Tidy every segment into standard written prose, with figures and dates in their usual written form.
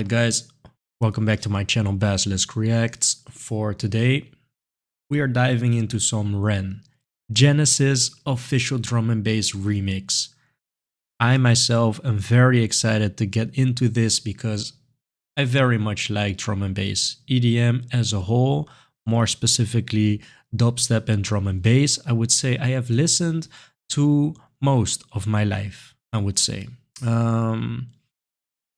Alright guys, welcome back to my channel Basilisk Reacts. For today, we are diving into some Ren, Genesis official drum and bass remix. I myself am very excited to get into this because I very much like drum and bass, EDM as a whole, more specifically dubstep and drum and bass. I would say I have listened to most of my life, I would say.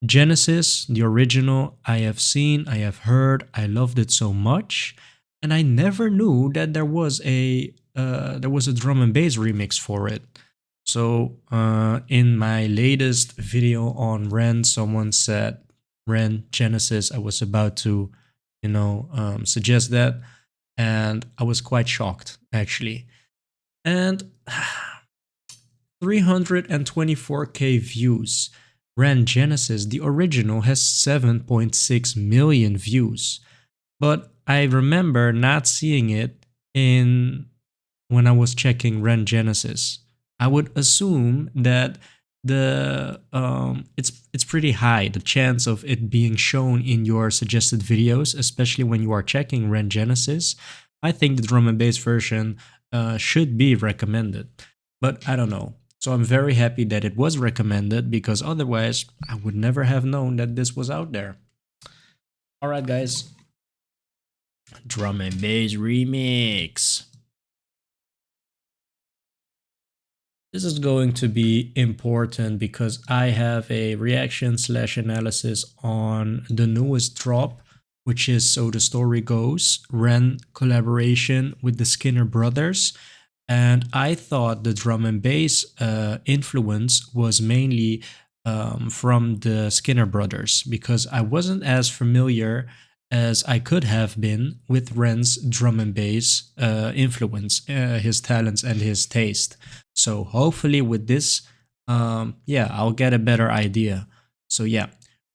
Genesis, the original, I have seen, I have heard, I loved it so much, and I never knew that there was a drum and bass remix for it. So in my latest video on Ren, someone said Ren Genesis. I was about to, suggest that, and I was quite shocked actually. And 324k views. Ren Genesis, the original, has 7.6 million views. But I remember not seeing it when I was checking Ren Genesis. I would assume that it's pretty high, the chance of it being shown in your suggested videos, especially when you are checking Ren Genesis. I think the drum and bass version should be recommended, but I don't know. So I'm very happy that it was recommended, because otherwise I would never have known that this was out there. Alright guys, drum and bass remix. This is going to be important because I have a reaction / analysis on the newest drop, which is So the Story Goes, Ren collaboration with the Skinner brothers. And I thought the drum and bass influence was mainly from the Skinner brothers, because I wasn't as familiar as I could have been with Ren's drum and bass influence, his talents and his taste. So hopefully with this, I'll get a better idea. So yeah,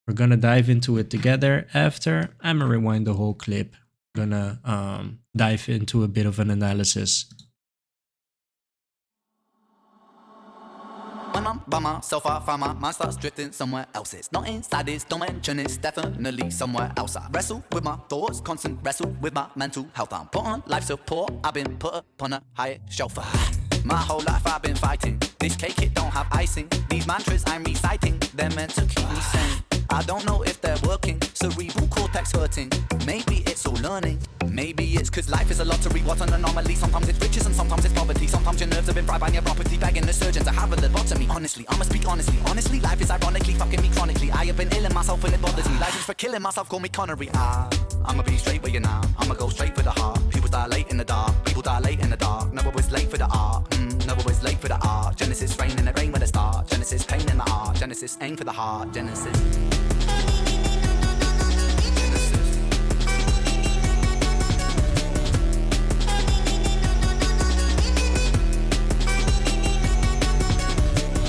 we're gonna dive into it together. After, I'm gonna rewind the whole clip. Gonna dive into a bit of an analysis. When I'm by myself, I find my mind starts drifting somewhere else. It's not inside this, don't mention it's definitely somewhere else. I wrestle with my thoughts, constant wrestle with my mental health. I'm put on life support, I've been put upon a higher shelf. My whole life I've been fighting, this cake it don't have icing. These mantras I'm reciting, they're meant to keep me sane. I don't know if they're working, cerebral cortex hurting. Maybe it's all learning, maybe it's cause life is a lottery. What an anomaly, sometimes it's riches and sometimes it's poverty. Sometimes your nerves have been fried by your property, begging the surgeon to have a lobotomy. Honestly, I'ma speak honestly, life is ironically fucking me chronically. I have been ill in myself and it bothers me. License for killing myself, call me Connery. I'ma be straight with you now, I'ma go straight for the heart. People dilate in the dark, people dilate in the dark. Never was late for the art, never was late for the art. Genesis rain in the rain with a star. Genesis pain in the art, Genesis aim for the heart. Genesis.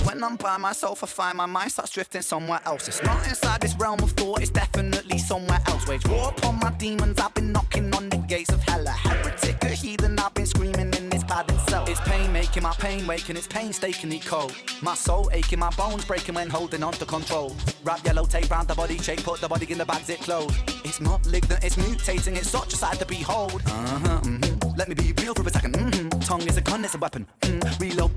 When I'm by myself, I find my mind starts drifting somewhere else. It's not inside this realm of thought, it's definitely somewhere else. Wage war upon my demons, I've been knocking on the gates of hell. A heretic, a heathen, I've been screaming in this padded cell. It's pain making my pain waking, it's painstakingly cold. My soul aching, my bones breaking when holding on to control. Wrap yellow tape round the body, shape, put the body in the bag, zip closed. It's malignant, it's mutating, it's such a sight to behold. Let me be real for a second. Tongue is a gun, it's a weapon. Reload,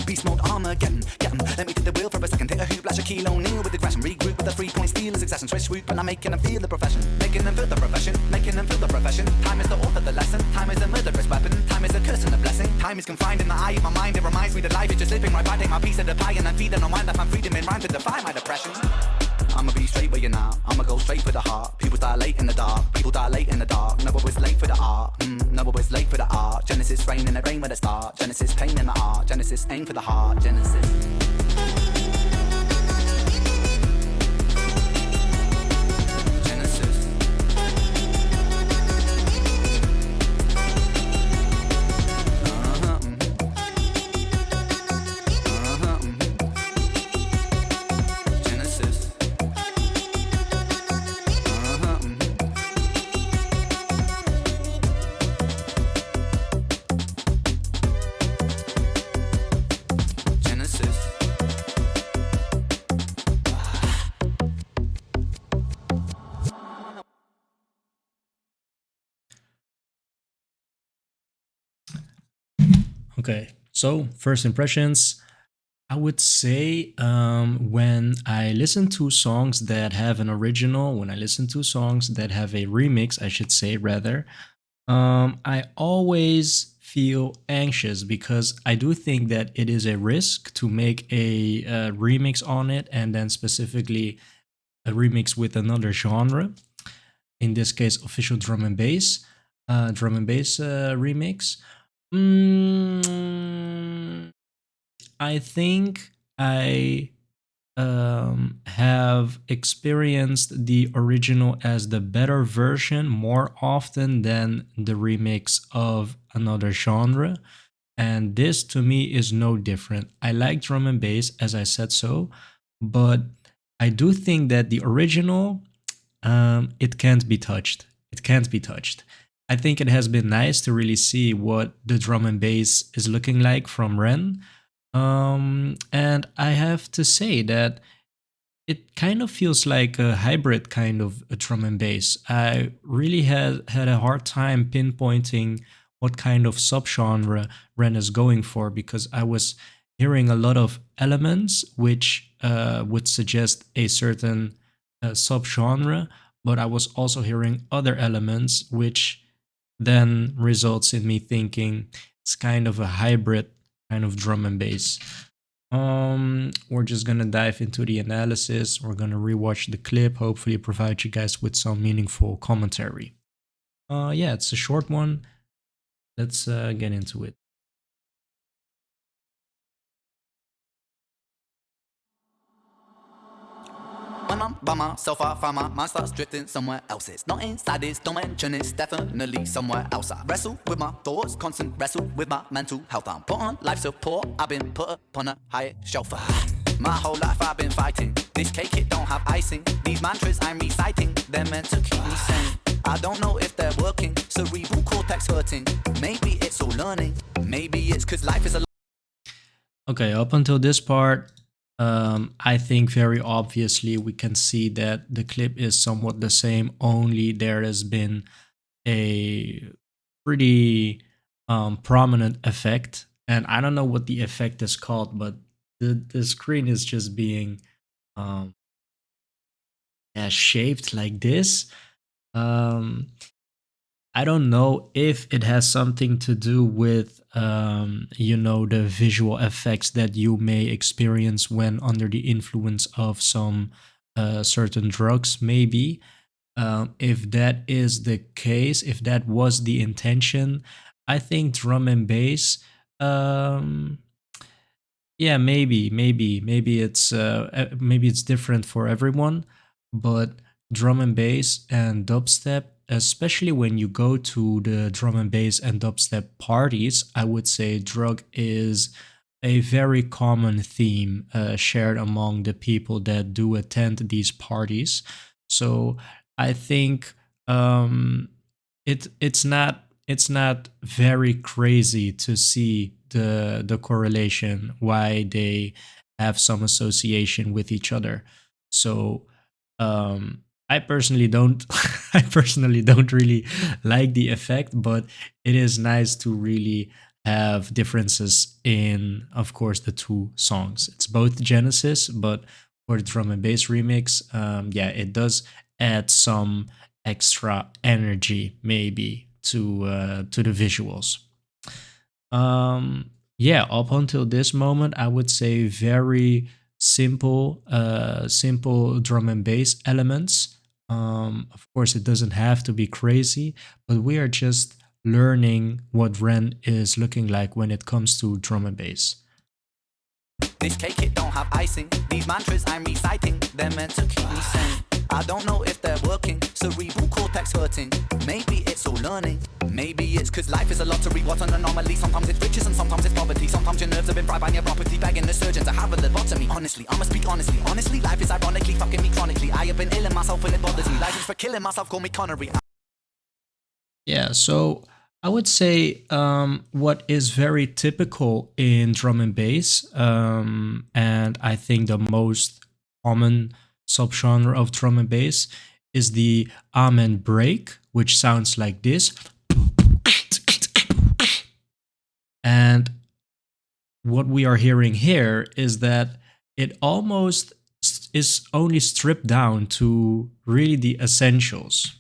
beast mode, Armageddon. Get 'em. Let me take the wheel for a second. Take a hoop, lash a Shaquille O'Neal with aggression. Regroup with a 3-point steal in succession. Switch swoop, and I'm making them feel the profession. Making them feel the profession. Making them feel the profession. Time is the author, the lesson. Time is a murderous weapon. Time is a curse and a blessing. Time is confined in the eye of my mind. It reminds me that life is just living right by. Take my piece of the pie and I'm feeding on wine. That I'm freedom in rhyme to defy my depression. I'ma be straight with you now, I'ma go straight for the heart. People dilate in the dark, people dilate in the dark. Never was late for the art, never was late for the art. Genesis rain in the rain with a start. Genesis pain in the art, Genesis aim for the heart. Genesis. Okay, so first impressions. I would say when I listen to songs that have an original, when I listen to songs that have a remix, I should say rather, I always feel anxious because I do think that it is a risk to make a remix on it, and then specifically a remix with another genre. In this case, official drum and bass remix. Mm, I think I have experienced the original as the better version more often than the remix of another genre. And this to me is no different. I like drum and bass, as I said so, but I do think that the original, it can't be touched. It can't be touched. I think it has been nice to really see what the drum and bass is looking like from Ren. And I have to say that it kind of feels like a hybrid kind of a drum and bass. I really had a hard time pinpointing what kind of subgenre Ren is going for because I was hearing a lot of elements which would suggest a certain subgenre, but I was also hearing other elements which then results in me thinking it's kind of a hybrid kind of drum and bass. We're just gonna dive into the analysis. We're gonna rewatch the clip, hopefully provide you guys with some meaningful commentary. Yeah, it's a short one. Let's get into it. When I'm by myself, I find my mind starts drifting somewhere else. It's not inside this dimension, it's definitely somewhere else. I wrestle with my thoughts, constant wrestle with my mental health. I'm put on life support, I've been put upon a higher shelf. My whole life I've been fighting. This cake, it don't have icing. These mantras I'm reciting, they're meant to keep me sane. I don't know if they're working, cerebral cortex hurting. Maybe it's all learning, maybe it's cause life is a Okay, up until this part, I think very obviously we can see that the clip is somewhat the same, only there has been a pretty prominent effect. And I don't know what the effect is called, but the screen is just being um, yeah, shaped like this. Um, I don't know if it has something to do with, the visual effects that you may experience when under the influence of some certain drugs, maybe. If that is the case, if that was the intention, I think drum and bass. Um, yeah, maybe it's different for everyone, but drum and bass and dubstep, especially when you go to the drum and bass and dubstep parties, I would say drug is a very common theme shared among the people that do attend these parties. So I think it's not very crazy to see the correlation why they have some association with each other. So I personally don't I personally don't really like the effect, but it is nice to really have differences in, of course, the two songs. It's both Genesis, but for the drum and bass remix, yeah, it does add some extra energy maybe to the visuals. Yeah, up until this moment, I would say very simple drum and bass elements. Of course, it doesn't have to be crazy, but we are just learning what Ren is looking like when it comes to drum and bass. This cake, it don't have icing. These mantras I'm reciting, they're meant to keep me sane. I don't know if they're working, cerebral cortex hurting. Maybe it's all learning, maybe it's cause life is a lottery. What an anomaly, sometimes it's riches and sometimes it's poverty. Sometimes your nerves have been fried by neuropathy, begging the surgeon to have a lobotomy. Honestly, I'ma speak honestly, life is ironically fucking me chronically. I have been ill in myself and it bothers me. License for killing myself, call me Connery. Yeah, so I would say what is very typical in drum and bass, and I think the most common subgenre of drum and bass is the amen break, which sounds like this. And what we are hearing here is that it almost is only stripped down to really the essentials.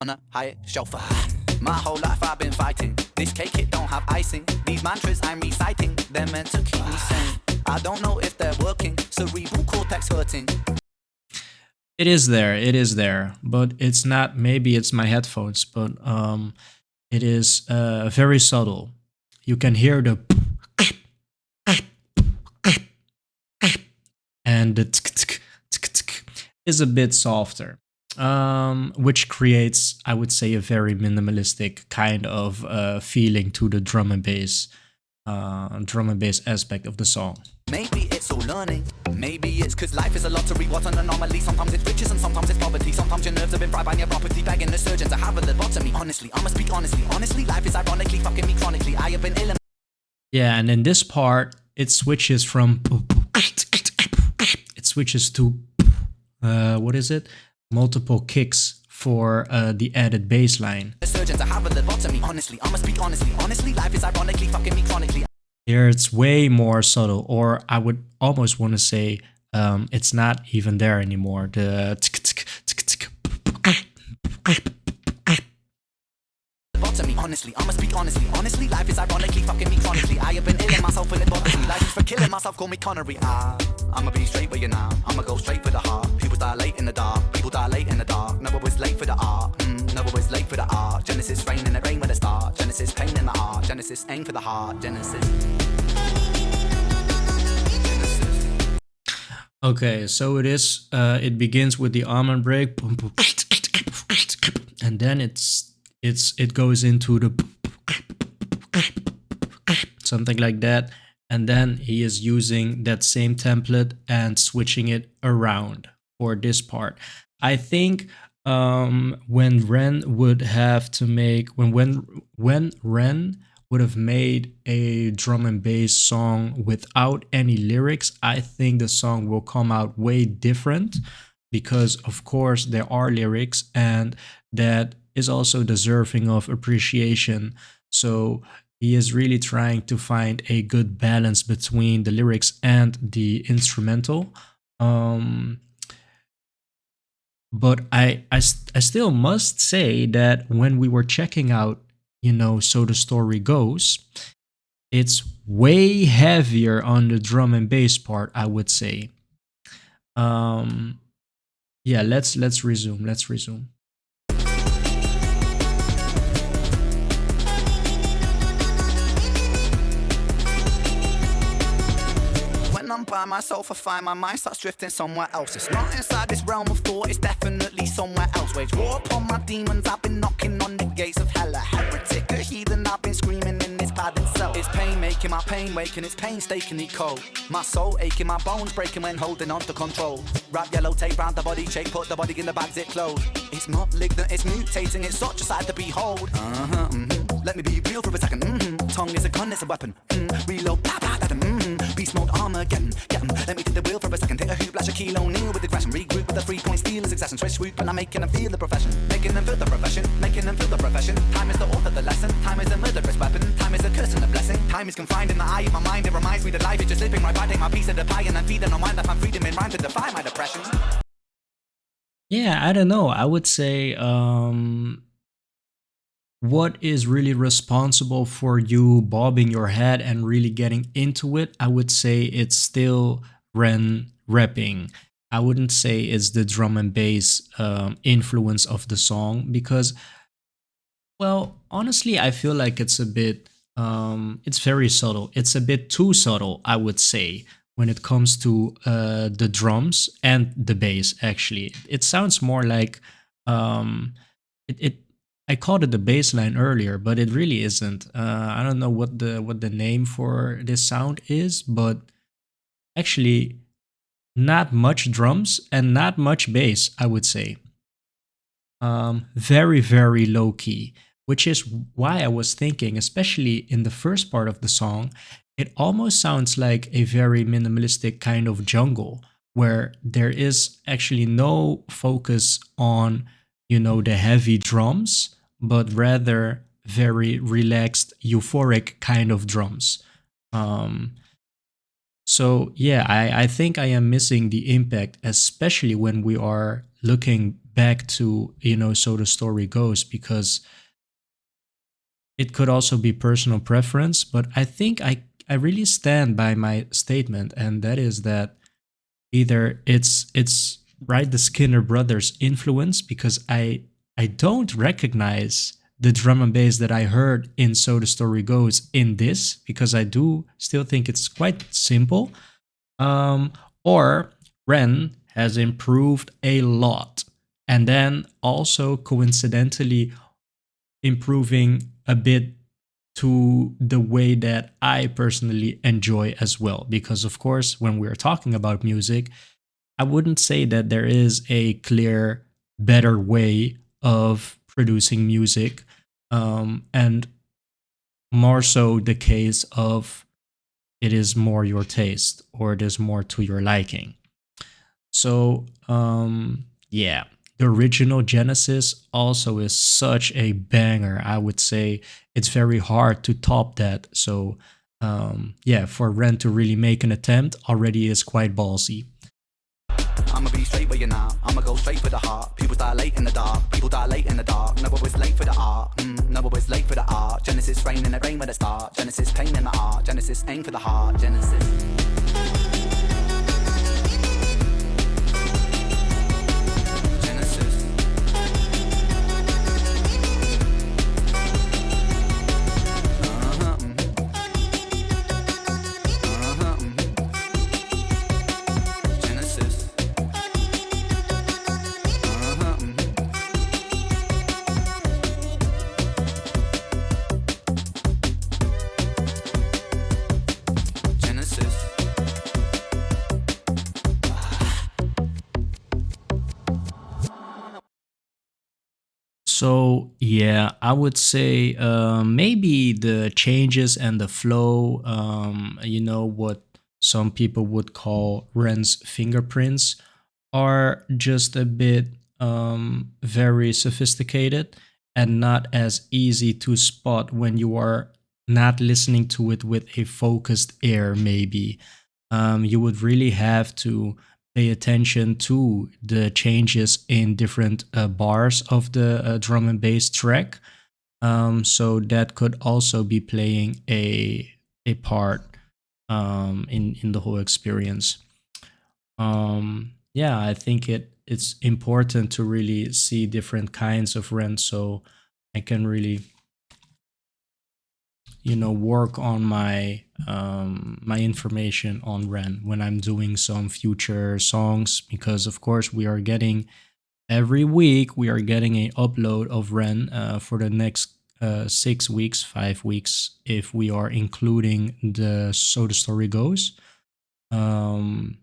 On a high shelf. My whole life I've been fighting. This cake, it don't have icing. These mantras I'm reciting, they're meant to keep me sane. I don't know if they're working. Cerebral cortex hurting. It is there, but it's not. Maybe it's my headphones, but it is very subtle. You can hear the and the is a bit softer, which creates, I would say, a very minimalistic kind of feeling to the drum and bass aspect of the song. Maybe it's all learning. Maybe it's cause life is a lottery. What an anomaly. Sometimes it's riches and sometimes it's poverty. Sometimes your nerves have been fried by neuropathy. Begging the surgeon to have a lobotomy. Honestly, I'ma speak honestly. Honestly, life is ironically fucking me chronically. I have been ill. Yeah, and in this part, it switches from it switches to what is it? Multiple kicks for the added bass line. The surgeon to have a lobotomy. Honestly, I'ma speak honestly. Honestly, life is ironically fucking me chronically. Here it's way more subtle, or I would almost want to say it's not even there anymore. The lobotomy. Honestly, I'ma speak honestly. Honestly, life is ironically fucking me chronically. I have been ill in myself with lobotomy. Life is for killing myself, call me Connery. I'ma be straight with you now. I'ma go straight for the heart. People dilate in the dark. People dilate in the dark. Never was late for the art. Never was late for the art. Genesis rain in the rain with a start. Genesis pain in the art. Genesis aim for the heart. Genesis. Okay, so it is. It begins with the almond break, and then it goes into the something like that, and then he is using that same template and switching it around for this part. I think when Ren would have to make when Ren would have made a drum and bass song without any lyrics, I think the song will come out way different, because of course there are lyrics, and that is also deserving of appreciation. So he is really trying to find a good balance between the lyrics and the instrumental. But I still must say that when we were checking out, So the Story Goes, it's way heavier on the drum and bass part, I would say. Yeah, let's resume. Let's resume. When I'm by myself, I find my mind starts drifting somewhere else. It's not inside this realm of thought, it's definitely somewhere else. Wage war upon my demons, I've been knocking on the gates of hell. A heretic, a heathen, I've been screaming in this padded cell. It's pain making my pain waking, it's painstakingly cold. My soul aching, my bones breaking when holding on to control. Wrap yellow tape round the body shape, put the body in the bag, zip closed. It's not malignant, it's mutating, it's such a sight to behold. Let me be real for a second. Tongue is a gun, it's a weapon. Reload, blah, blah, blah, beast mode, Armageddon. Let me take the wheel for a second. Take a hoop, lash a kilo, kneel with aggression. Regroup with a 3-point steal as succession. Switch swoop, and I'm making them feel the profession. Making them feel the profession. Making them feel the profession. Time is the author, the lesson. Time is a murderous weapon. Time is a curse and a blessing. Time is confined in the eye of my mind. It reminds me that life is just slipping right by. Take my piece of the pie and then feeding on mine. That my freedom in rhyme to defy my depression. Yeah, I don't know. I would say what is really responsible for you bobbing your head and really getting into it, I would say it's still Ren rapping. I wouldn't say it's the drum and bass influence of the song, because, well, honestly, I feel like it's a bit, it's very subtle. It's a bit too subtle, I would say, when it comes to the drums and the bass. Actually, it sounds more like it I called it the bass line earlier, but it really isn't. I don't know what the name for this sound is, but actually, not much drums and not much bass, I would say. Very, very low key, which is why I was thinking, especially in the first part of the song, it almost sounds like a very minimalistic kind of jungle, where there is actually no focus on, the heavy drums, but rather very relaxed, euphoric kind of drums. Um, so yeah, I think I am missing the impact, especially when we are looking back to, so the story goes, because it could also be personal preference, but I think I really stand by my statement, and that is that either it's right, the Skinner brothers influence, because I don't recognize the drum and bass that I heard in So the Story Goes in this, because I do still think it's quite simple. um, or Ren has improved a lot, and then also coincidentally improving a bit to the way that I personally enjoy as well. Because, of course, when we're talking about music, I wouldn't say that there is a clear, better way of producing music. And more so the case of it is more your taste or it is more to your liking. So, yeah, the original Genesis also is such a banger. I would say it's very hard to top that. So, yeah, for Ren to really make an attempt already is quite ballsy. I'ma be straight where you're not. I'ma go straight for the heart. People dilate in the dark. People dilate in the dark. Never was late for the art. Never was late for the art. Genesis rain in the rain with a start. Genesis pain in the art. Genesis aim for the heart. Genesis. Genesis. Uh-huh, uh-huh, Genesis. Uh-huh, Genesis. So yeah, I would say maybe the changes and the flow, what some people would call Ren's fingerprints, are just a bit very sophisticated and not as easy to spot when you are not listening to it with a focused ear, maybe. You would really have to pay attention to the changes in different bars of the drum and bass track. So that could also be playing a part in the whole experience. Yeah, I think it's important to really see different kinds of rent, so I can really, work on my information on Ren when I'm doing some future songs, because of course we are getting every week we are getting a upload of Ren for the next 6 weeks, 5 weeks, if we are including the So the Story Goes. um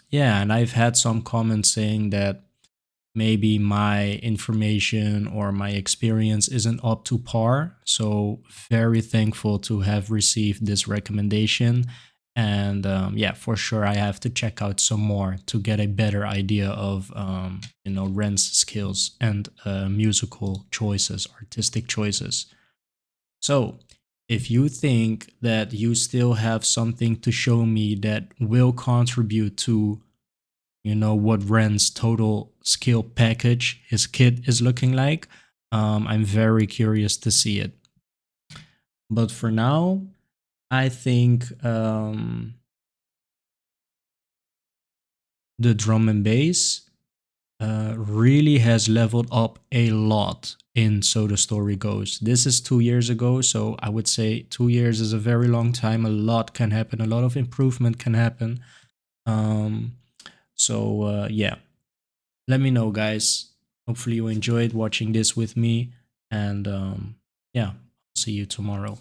yeah, and I've had some comments saying that maybe my information or my experience isn't up to par. So, very thankful to have received this recommendation. And yeah, for sure, I have to check out some more to get a better idea of, Ren's skills and musical choices, artistic choices. So, if you think that you still have something to show me that will contribute to what Ren's total skill package, his kit is looking like, I'm very curious to see it. But for now, I think the drum and bass really has leveled up a lot in So the Story Goes. This is 2 years ago, so I would say 2 years is a very long time. A lot can happen, a lot of improvement can happen. Um, yeah, let me know, guys. Hopefully, you enjoyed watching this with me. And yeah, see you tomorrow.